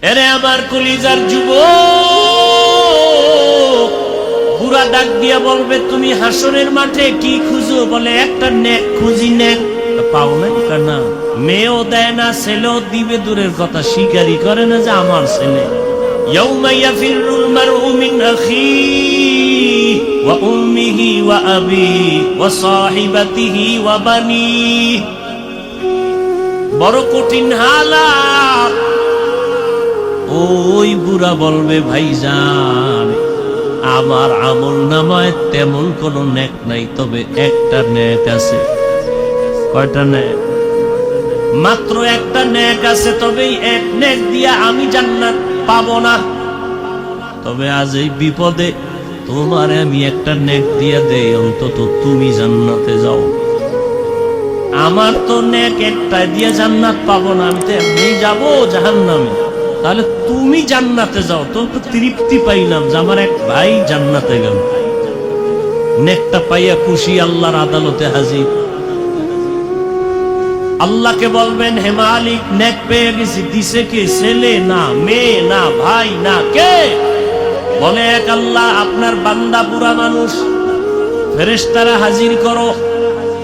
এরে আমার কলিজার যুবক, বুড়া ডাক দিয়া বলবে, তুমি হাসরের মাঠে কি খুঁজো? বলে একটা নেক খুঁজি। নেক পাও না কেন? মেয়েও দেয় না, ছেলেও দিবে দূরের কথা, স্বীকারই করে না যে আমার ছেলে। ইয়াউমা ইয়াফিরুল মারউ মিন আখিহি ওয়া উম্মিহি ওয়া আবিহি ওয়া সাহিবাতিহি ওয়া বানিহি। বড় কঠিন হালাত। ওই বুড়া বলবে, ভাইজান আমার আমল নামায় তেমন কোন নেক নাই, তবে একটা নেক আছে। কয়টা নেক? মাত্র একটা নেক আছে, তবে এক নেক দিয়া আমি জান্নাত পাবো না। তবে আজ এই বিপদে তোমারে আমি একটা নেক দিয়া দেই, অন্তত তুমি জান্নাতে যাও। আমার তো নেক একটা দিয়ে জান্নাত পাবো না, আমি তো এমনি যাবো জাহান্নামে। তাহলে তুমি জান্নাতে যাও, তো তৃপ্তি পাইলাম যে আমার এক ভাই জান্নাতে গেল। নেকটা পাইয়া খুশি, আল্লাহর আদালতে হাজির। আল্লাহকে বলবেন, হে মালিক, নেক পেয়ে গেছি, দিছে কে? ছেলে না, মেয়ে না, ভাই না, কে? বলে, এক আল্লাহ, আপনার বান্দা বুড়া মানুষ। ফেরেশতারা হাজির করো।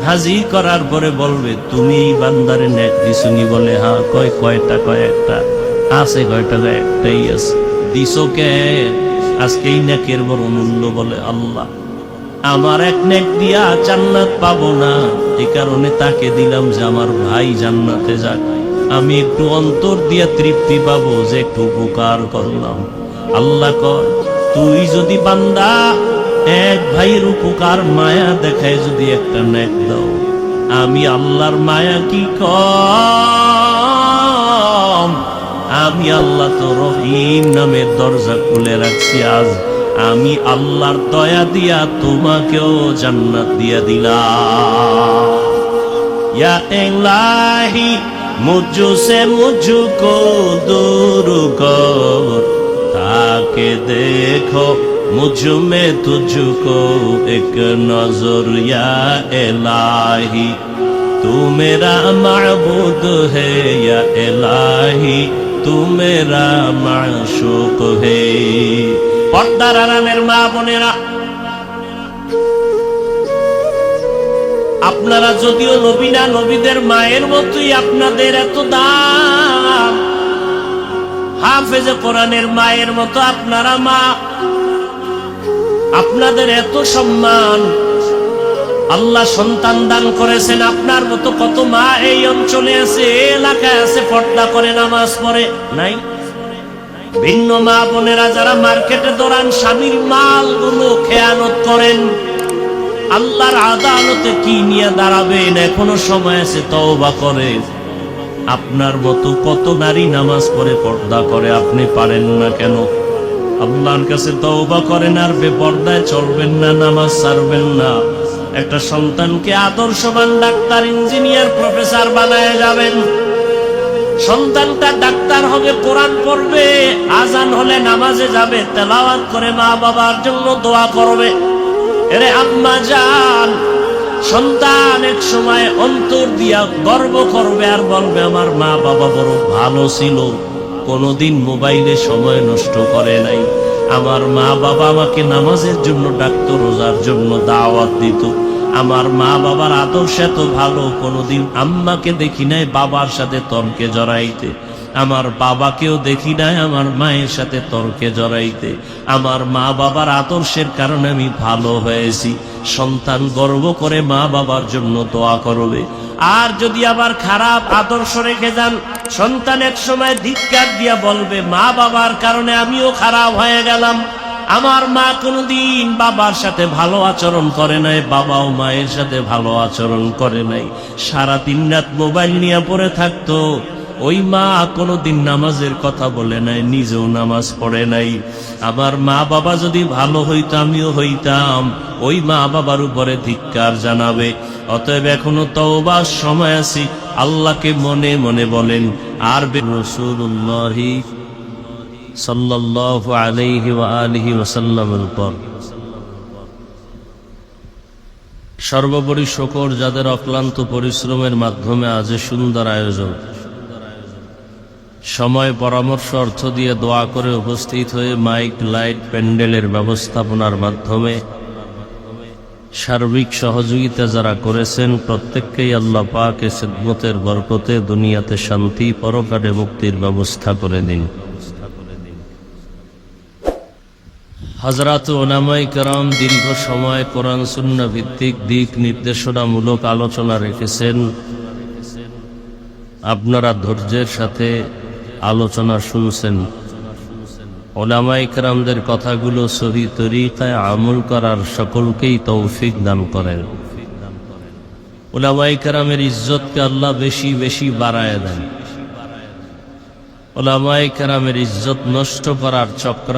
হাজির করার পরে বলবে, তুমি এই বান্দারে নেক দিছুনি? বলে, হ্যাঁ। কয়টা? কয় একটা আছে। কয়টা? একটাই আছে। দিছো কে? আজকে এই নেকের বড় মূল্য। বলে, আল্লাহ আমার এক নেক দিয়া জান্নাত পাবো না, এই কারণে তাকে দিলাম যে আমার ভাই জান্নাতে যাক, আমি একটু অন্তর দিয়া তৃপ্তি পাবো যে একটু উপকার করলাম। আল্লাহ কয়, তুই যদি বান্দা এক ভাইয়ের উপকার মায়া দেখায় যদি একটা নেক দাও, আমি আল্লাহর মায়া কি কম? আমি আল্লাহ তো রহিম নামের দরজা খুলে রাখছি। আজ আমি আল্লাহর দয়া দিয়া তোমাকেও জান্নাত দিয়া দিলাম। ইয়া ইলাহি মুঝসে মুঝকো দূর কর, তাকে দেখো मुझ में तुझको एक नजर। या इलाही तू मेरा माबूद है, या इलाही तू मेरा माशूक है। পর্দার আড়ালের মা বোনেরা, আপনারা যদিও নবী না, নবীদের মায়ের মতোই আপনাদের এত দাম। হাফেজে কোরআনের মায়ের মতো আপনারা মা, আপনাদের এত সম্মান। আল্লাহ সন্তান দান করেছেন। আপনার মতো কত মা এই অঞ্চলে আছে, এলাকায় আছে, পর্দা করে নামাজ পড়ে নাই? ভিন্ন মা বোনেরা যারা মার্কেটে দৌড়ান, স্বামীর মাল গুলো খেয়ানত করেন, আল্লাহর আদালতে কি নিয়ে দাঁড়াবেন? এখনো সময় আছে, তওবা করেন। আপনার মতো কত নারী নামাজ পড়ে, পর্দা করে, আপনি পারেন না কেন? আল্লাহর কাছে তওবা করেন, আর বেপর্দায় চলবেন না, নামাজ ছাড়বেন না। একটা সন্তানকে আদর্শবান ডাক্তার, ইঞ্জিনিয়ার, প্রফেসর বানায় যাবেন। সন্তানটা ডাক্তার হবে, কোরআন পড়বে, আজান হলে নামাজে যাবে, তেলাওয়াত করে মা বাবার জন্য দোয়া করবে। এরে আম্মা জান, সন্তান এক সময় অন্তর দিয়া গর্ব করবে আর বলবে, আমার মা বাবা বড় ভালো ছিল, কোনদিন মোবাইলে সময় নষ্ট করে নাই। আমার মা বাবা আমাকে নামাজের জন্য ডাকতো, রোজার জন্য দাওয়াত দিত। আমার মা বাবার আদর্শ এত ভালো, কোনদিন আম্মাকে দেখি নাই বাবার সাথে তর্কে জড়াইতে। আমার বাবাকেও দেখি নাই আমার মায়ের সাথে তর্কে জড়াইতে। আমার মা বাবার আদর্শের কারণে আমি ভালো হয়েছি। সন্তান গর্ব করে মা বাবার জন্য দোয়া করবে। আর যদি আবার খারাপ আদর্শ রেখে যান, সন্তান এক সময় ধিক্কার দিয়া বলবে, মা বাবার কারণে আমিও খারাপ হয়ে গেলাম। আমার মা কোনদিন বাবার সাথে ভালো আচরণ করে নাই, বাবাও মায়ের সাথে ভালো আচরণ করে নাই। সারা দিন রাত মোবাইল নিয়ে পড়ে থাকতো। ওই মা কোনদিন নামাজের কথা বলে নাই, নিজেও নামাজ পড়ে নাই। আমার মা বাবা যদি ভালো হইতো, আমিও হইতাম। ওই মা বাবার উপরে ধিক্কার জানাবে। অতএব এখনো তওবার সময় আছে। আল্লাহকে মনে মনে বলেন। আর রাসূলুল্লাহ সাল্লাল্লাহু আলাইহি ওয়া আলিহি ওয়াসাল্লামের উপর সর্বোপরি শুকর, যাদের অক্লান্ত পরিশ্রমের মাধ্যমে আজ সুন্দর আয়োজন। সময় পরামর্শ অর্থ দিয়ে দোয়া করে উপস্থিত হয়ে মাইক লাইট প্যান্ডেলের ব্যবস্থাপনার মাধ্যমে সার্বিক সহযোগিতা যারা করেছেন প্রত্যেককেই আল্লাহ পাক এ খিদমতের বরকতে দুনিয়াতে শান্তি পরকালে মুক্তির ব্যবস্থা করে দিন। হযরত উলামায়ে কেরাম দীর্ঘ সময় কোরআন সুন্নাহ ভিত্তিক দিক নির্দেশনামূলক আলোচনা রেখেছেন। আপনারা ধৈর্যের সাথে আলোচনা শুনছেন। উলামায়ে কেরামদের কথাগুলো সহি তরিকায় আমল করার সকলকেই তৌফিক দান করেন। উলামায়ে কেরামের ইজ্জতকে আল্লাহ বেশি বেশি বাড়ায় দেন। উলামায়ে কেরামের ইজ্জত নষ্ট করার চক্র